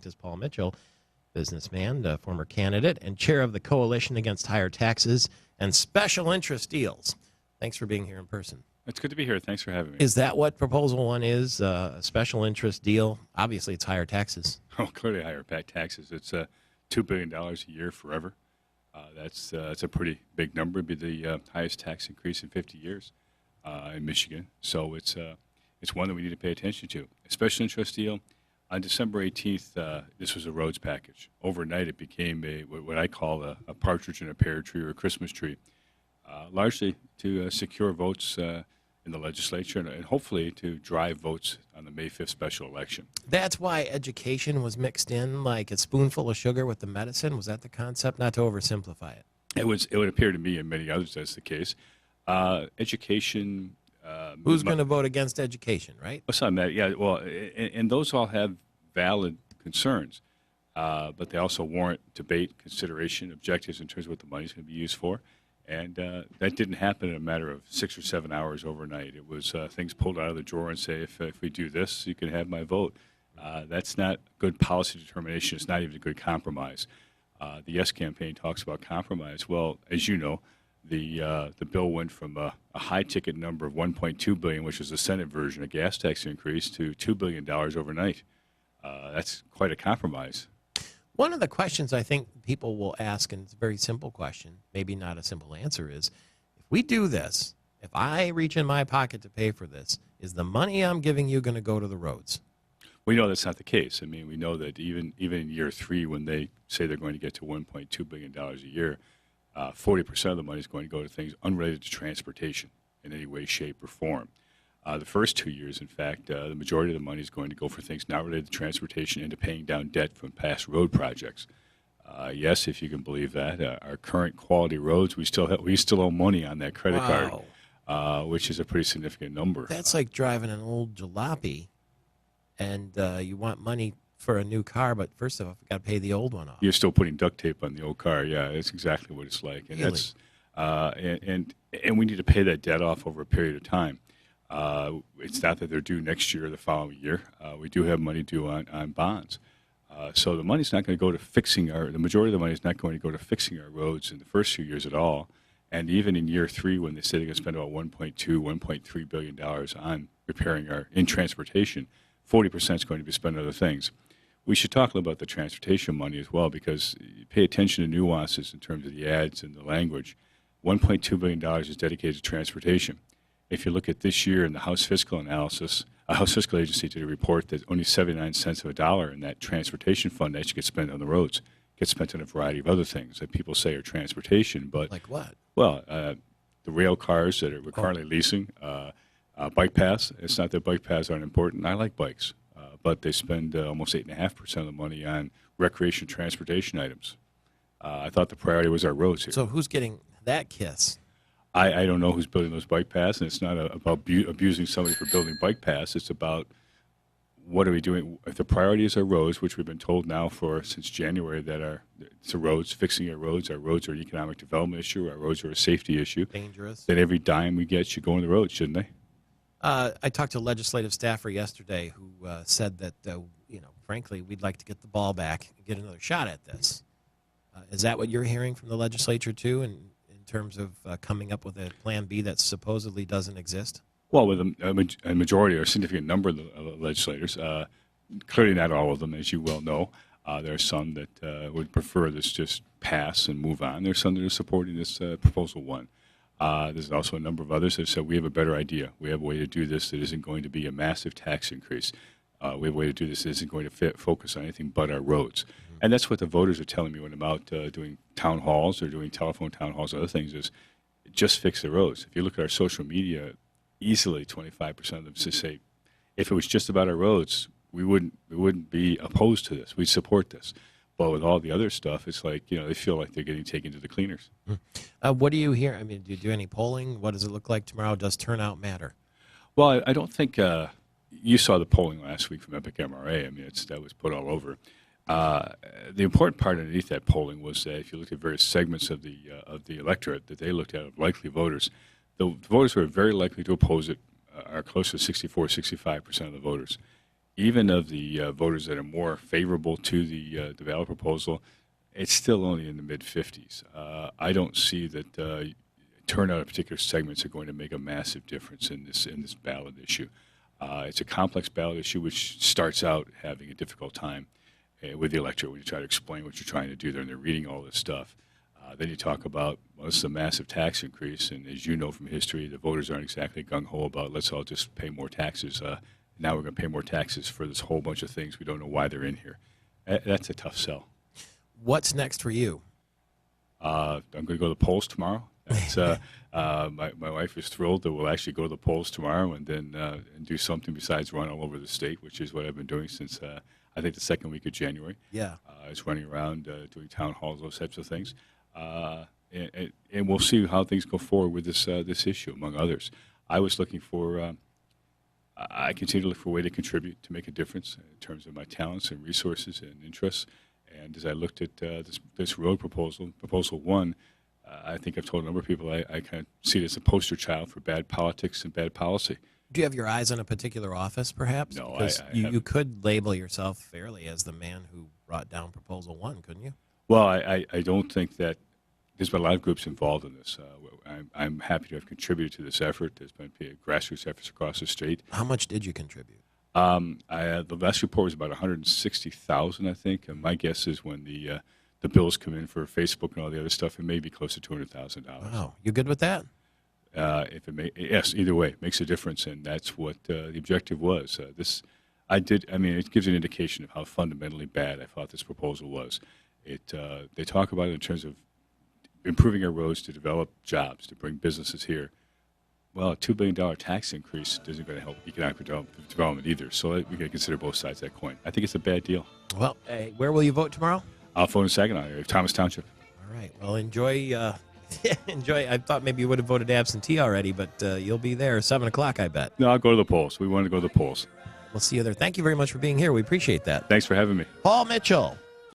is Paul Mitchell, businessman, former candidate, and chair of the Coalition Against Higher Taxes and Special Interest Deals. Thanks for being here in person. It's good to be here. Thanks for having me. Is that what Proposal 1 is, a special interest deal? Obviously, it's higher taxes. Oh, clearly higher taxes. It's $2 billion a year forever. That's a pretty big number. It'd be the highest tax increase in 50 years in Michigan. So it's one that we need to pay attention to. A special interest deal. On December 18th, this was a Rhodes Package. Overnight, it became what I call a partridge in a pear tree or a Christmas tree, largely to secure votes in the legislature and hopefully to drive votes on the May 5th special election. That's why education was mixed in like a spoonful of sugar with the medicine? Was that the concept? Not to oversimplify it. It would appear to me and many others that's the case. Education. Who's going to vote against education, right? What's on that? Yeah, well, and those all have valid concerns, but they also warrant debate, consideration, objectives in terms of what the money's going to be used for. And that didn't happen in a matter of 6 or 7 hours overnight. It was things pulled out of the drawer and say, if we do this, you can have my vote. That's not good policy determination. It's not even a good compromise. The Yes campaign talks about compromise. Well, as you know, the bill went from a high-ticket number of $1.2 billion, which was the Senate version, a gas tax increase, to $2 billion overnight. That's quite a compromise. One of the questions I think people will ask, and it's a very simple question, maybe not a simple answer, is if we do this, if I reach in my pocket to pay for this, is the money I'm giving you going to go to the roads? We know that's not the case. I mean, we know that even in year 3, when they say they're going to get to $1.2 billion a year, 40% of the money is going to go to things unrelated to transportation in any way, shape, or form. The first 2 years, in fact, the majority of the money is going to go for things not related to transportation and to paying down debt from past road projects. Yes, if you can believe that, our current quality roads, we still owe money on that credit card, which is a pretty significant number. That's like driving an old jalopy, and you want money for a new car, but first of all, you got to pay the old one off. You're still putting duct tape on the old car. Yeah, that's exactly what it's like, and really? That's and we need to pay that debt off over a period of time. It's not that they're due next year or the following year. We do have money due on bonds. So the money's not going to go to the majority of the money is not going to go to fixing our roads in the first few years at all. And even in year 3, when they say they're going to spend about $1.3 billion on repairing in transportation, 40% is going to be spent on other things. We should talk a little about the transportation money as well, because you pay attention to nuances in terms of the ads and the language. $1.2 billion is dedicated to transportation. If you look at this year in the House Fiscal Analysis, a House Fiscal Agency did a report that only 79 cents of a dollar in that transportation fund actually gets spent on the roads. Gets spent on a variety of other things that people say are transportation. But like what? Well, the rail cars that we're currently leasing, bike paths. It's not that bike paths aren't important. I like bikes. But they spend almost 8.5% of the money on recreation transportation items. I thought the priority was our roads here. So who's getting that kiss? I don't know who's building those bike paths, and it's not about abusing somebody for building bike paths. It's about what are we doing? If the priority is our roads, which we've been told now since January that it's the roads, fixing our roads are an economic development issue, our roads are a safety issue. Dangerous. Then every dime we get should go on the roads, shouldn't they? I talked to a legislative staffer yesterday who said that, frankly, we'd like to get the ball back and get another shot at this. Is that what you're hearing from the legislature, too, in terms of coming up with a plan B that supposedly doesn't exist? Well, with a majority or a significant number of the legislators, clearly not all of them, as you well know. There are some that would prefer this just pass and move on. There are some that are supporting this Proposal 1. There's also a number of others that have said we have a better idea. We have a way to do this that isn't going to be a massive tax increase. We have a way to do this that isn't going to focus on anything but our roads. Mm-hmm. And that's what the voters are telling me when I'm out doing town halls or doing telephone town halls and other things is just fix the roads. If you look at our social media, easily 25% of them say, if it was just about our roads, we wouldn't be opposed to this. We'd support this. But with all the other stuff, it's like, they feel like they're getting taken to the cleaners. What do you hear? I mean, do you do any polling? What does it look like tomorrow? Does turnout matter? Well, I don't think you saw the polling last week from Epic MRA. I mean, that was put all over. The important part underneath that polling was that if you look at various segments of the electorate that they looked at of likely voters, the voters who are very likely to oppose it are close to 64, 65% of the voters. even of the voters that are more favorable to the ballot proposal, it's still only in the mid-50s. I don't see that turnout of particular segments are going to make a massive difference in this ballot issue. It's a complex ballot issue which starts out having a difficult time with the electorate when you try to explain what you're trying to do there, and they're reading all this stuff. Then you talk about, well, this is a massive tax increase, and as you know from history, the voters aren't exactly gung-ho about let's all just pay more taxes. Now we're going to pay more taxes for this whole bunch of things. We don't know why they're in here. That's a tough sell. What's next for you? I'm going to go to the polls tomorrow. That's, my wife is thrilled that we'll actually go to the polls tomorrow and then and do something besides run all over the state, which is what I've been doing since I think the second week of January. Yeah. I was running around doing town halls, those types of things. And we'll see how things go forward with this issue, among others. I was looking for, I continue to look for a way to contribute, to make a difference in terms of my talents and resources and interests. And as I looked at this road proposal, Proposal 1, I think I've told a number of people I kind of see it as a poster child for bad politics and bad policy. Do you have your eyes on a particular office, perhaps? No, because I you haven't. could label yourself fairly as the man who brought down Proposal 1, couldn't you? Well, I don't think that there's been a lot of groups involved in this. I'm happy to have contributed to this effort. There's been grassroots efforts across the state. How much did you contribute? The last report was about 160,000, I think. And my guess is when the bills come in for Facebook and all the other stuff, it may be close to $200,000. Wow, you good with that? Yes, either way, it makes a difference, and that's what the objective was. It gives an indication of how fundamentally bad I thought this proposal was. They talk about it in terms of improving our roads to develop jobs, to bring businesses here. Well, a $2 billion tax increase isn't going to help economic development either, so we got to consider both sides of that coin. I think it's a bad deal. Well, hey, where will you vote tomorrow? I'll phone in Saginaw, Thomas Township. All right. Well, enjoy. Enjoy. I thought maybe you would have voted absentee already, but you'll be there 7 o'clock, I bet. No, I'll go to the polls. We want to go to the polls. We'll see you there. Thank you very much for being here. We appreciate that. Thanks for having me. Paul Mitchell.